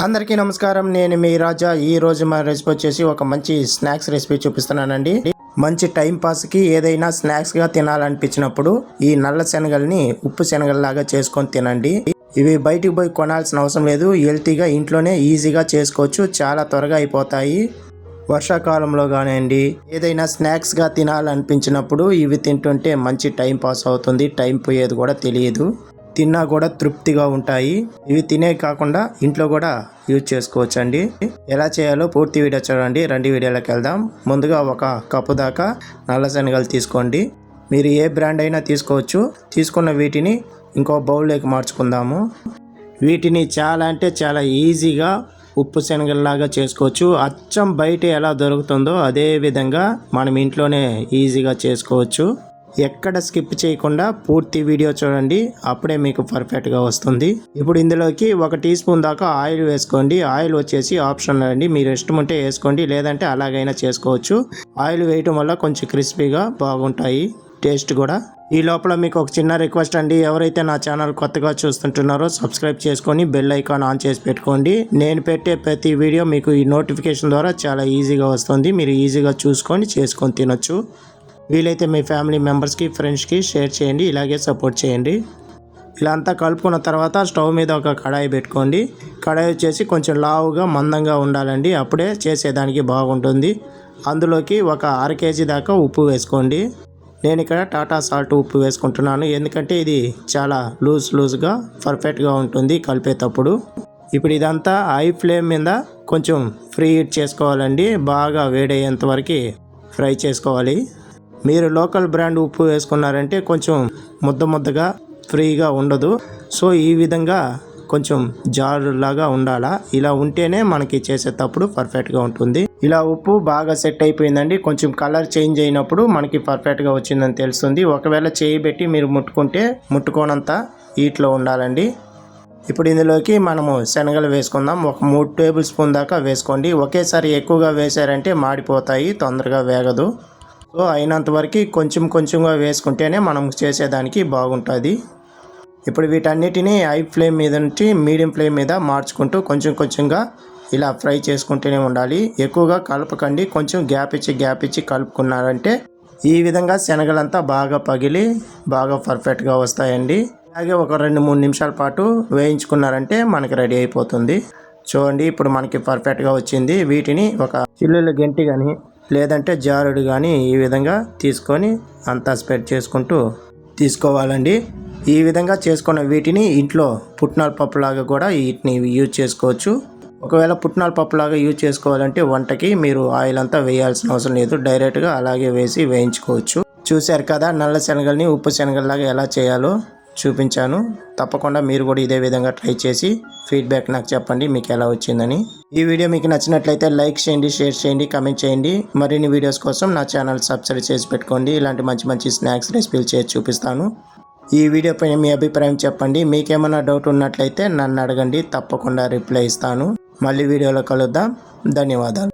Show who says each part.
Speaker 1: అందరికీ నమస్కారం. నేను మీ రాజా. ఈ రోజు మా రెసిపీ వచ్చేసి ఒక మంచి స్నాక్స్ రెసిపీ చూపిస్తున్నానండి. మంచి టైం పాస్కి ఏదైనా స్నాక్స్గా తినాలనిపించినప్పుడు ఈ నల్ల శనగల్ని ఉప్పు శనగల్లాగా చేసుకొని తినండి. ఇవి బయటికి పోయి కొనాల్సిన అవసరం లేదు. హెల్తీగా ఇంట్లోనే ఈజీగా చేసుకోవచ్చు. చాలా త్వరగా అయిపోతాయి. వర్షాకాలంలో కానివ్వండి, ఏదైనా స్నాక్స్గా తినాలనిపించినప్పుడు ఇవి తింటుంటే మంచి టైం పాస్ అవుతుంది. టైం పోయేది కూడా తెలియదు. తిన్నా కూడా తృప్తిగా ఉంటాయి. ఇవి తినే కాకుండా ఇంట్లో కూడా యూజ్ చేసుకోవచ్చు అండి. ఎలా చేయాలో పూర్తి వీడియో చూడండి. రెండు వీడియోలోకి వెళ్దాం. ముందుగా ఒక కప్పు దాకా నల్ల శనగలు తీసుకోండి. మీరు ఏ బ్రాండ్ అయినా తీసుకోవచ్చు. తీసుకున్న వీటిని ఇంకో బౌల్లోకి మార్చుకుందాము. వీటిని చాలా అంటే చాలా ఈజీగా ఉప్పు శనగల్లాగా చేసుకోవచ్చు. అచ్చం బయట ఎలా దొరుకుతుందో అదే విధంగా మనం ఇంట్లోనే ఈజీగా చేసుకోవచ్చు. ఎక్కడ స్కిప్ చేయకుండా పూర్తి వీడియో చూడండి. అప్పుడే మీకు పర్ఫెక్ట్గా వస్తుంది. ఇప్పుడు ఇందులోకి 1 టీ స్పూన్ దాకా ఆయిల్ వేసుకోండి. ఆయిల్ వచ్చేసి ఆప్షనల్ అండి. మీరు ఇష్టం ఉంటే వేసుకోండి, లేదంటే అలాగైనా చేసుకోవచ్చు. ఆయిల్ వేయటం వల్ల కొంచెం క్రిస్పీగా బాగుంటాయి, టేస్ట్ కూడా. ఈ లోపల మీకు ఒక చిన్న రిక్వెస్ట్ అండి. ఎవరైతే నా ఛానల్ కొత్తగా చూస్తుంటున్నారో సబ్స్క్రైబ్ చేసుకొని బెల్ ఐకాన్ ఆన్ చేసి పెట్టుకోండి. నేను పెట్టే ప్రతి వీడియో మీకు ఈ నోటిఫికేషన్ ద్వారా చాలా ఈజీగా వస్తుంది. మీరు ఈజీగా చూసుకొని చేసుకొని తినొచ్చు. వీలైతే మీ ఫ్యామిలీ మెంబర్స్కి, ఫ్రెండ్స్కి షేర్ చేయండి. ఇలాగే సపోర్ట్ చేయండి. ఇలా అంతా కలుపుకున్న తర్వాత స్టవ్ మీద ఒక కడాయి పెట్టుకోండి. కడాయి వచ్చేసి కొంచెం లావుగా మందంగా ఉండాలండి. అప్పుడే చేసేదానికి బాగుంటుంది. అందులోకి ఒక 1/2 కేజీ దాకా ఉప్పు వేసుకోండి. నేను ఇక్కడ టాటా సాల్ట్ ఉప్పు వేసుకుంటున్నాను, ఎందుకంటే ఇది చాలా లూజ్గా పర్ఫెక్ట్గా ఉంటుంది కలిపేటప్పుడు. ఇప్పుడు ఇదంతా హై ఫ్లేమ్ మీద కొంచెం ఫ్రీ హీట్ చేసుకోవాలండి. బాగా వేడయ్యేంత వరకు ఫ్రై చేసుకోవాలి. మీరు లోకల్ బ్రాండ్ ఉప్పు వేసుకున్నారంటే కొంచెం ముద్దగా ఫ్రీగా ఉండదు. సో ఈ విధంగా కొంచెం జారులాగా ఉండాలా. ఇలా ఉంటేనే మనకి చేసేటప్పుడు పర్ఫెక్ట్గా ఉంటుంది. ఇలా ఉప్పు బాగా సెట్ అయిపోయిందండి. కొంచెం కలర్ చేంజ్ అయినప్పుడు మనకి పర్ఫెక్ట్గా వచ్చిందని తెలుస్తుంది. ఒకవేళ చేయి పెట్టి మీరు ముట్టుకోనంత హీట్లో ఉండాలండి. ఇప్పుడు ఇందులోకి మనము శనగలు వేసుకుందాం. ఒక 3 టేబుల్ స్పూన్ దాకా వేసుకోండి. ఒకేసారి ఎక్కువగా వేసారంటే మాడిపోతాయి, తొందరగా వేగదు. సో అయినంత వరకు కొంచెంగా వేసుకుంటేనే మనం చేసేదానికి బాగుంటుంది. ఇప్పుడు వీటన్నిటిని హై ఫ్లేమ్ మీద నుంచి మీడియం ఫ్లేమ్ మీద మార్చుకుంటూ కొంచెంగా ఇలా ఫ్రై చేసుకుంటూనే ఉండాలి. ఎక్కువగా కలపకండి. కొంచెం గ్యాప్ ఇచ్చి కలుపుకున్నారంటే ఈ విధంగా శనగలంతా బాగా పగిలి బాగా పర్ఫెక్ట్గా వస్తాయండి. అలాగే ఒక 2-3 నిమిషాల పాటు వేయించుకున్నారంటే మనకి రెడీ అయిపోతుంది. చూడండి, ఇప్పుడు మనకి పర్ఫెక్ట్గా వచ్చింది. వీటిని ఒక చిల్లుల గంటి కానీ లేదంటే జారుడు కానీ ఈ విధంగా తీసుకొని అంతా స్ప్రెడ్ చేసుకుంటూ తీసుకోవాలండి. ఈ విధంగా చేసుకున్న వీటిని ఇంట్లో పుట్నాల పప్పులాగా కూడా వీటిని యూజ్ చేసుకోవచ్చు. ఒకవేళ పుట్నాల పప్పులాగా యూజ్ చేసుకోవాలంటే వంటకి మీరు ఆయిల్ అంతా వేయాల్సిన అవసరం లేదు. డైరెక్ట్గా అలాగే వేసి వేయించుకోవచ్చు. చూశారు కదా, నల్ల శనగల్ని ఉప్పు శనగల్లాగా ఎలా చేయాలో చూపించాను. తప్పకుండా మీరు కూడా ఇదే విధంగా ట్రై చేసి ఫీడ్బ్యాక్ నాకు చెప్పండి మీకు ఎలా వచ్చిందని. ఈ వీడియో మీకు నచ్చినట్లయితే లైక్ చేయండి, షేర్ చేయండి, కామెంట్ చేయండి. మరిన్ని వీడియోస్ కోసం నా ఛానల్ సబ్స్క్రైబ్ చేసి పెట్టుకోండి. ఇలాంటి మంచి స్నాక్స్ రెసిపీలు చేసి చూపిస్తాను. ఈ వీడియో పైన మీ అభిప్రాయం చెప్పండి. మీకేమైనా డౌట్ ఉన్నట్లయితే నన్ను అడగండి, తప్పకుండా రిప్లై ఇస్తాను. మళ్ళీ వీడియోలో కలుద్దాం. ధన్యవాదాలు.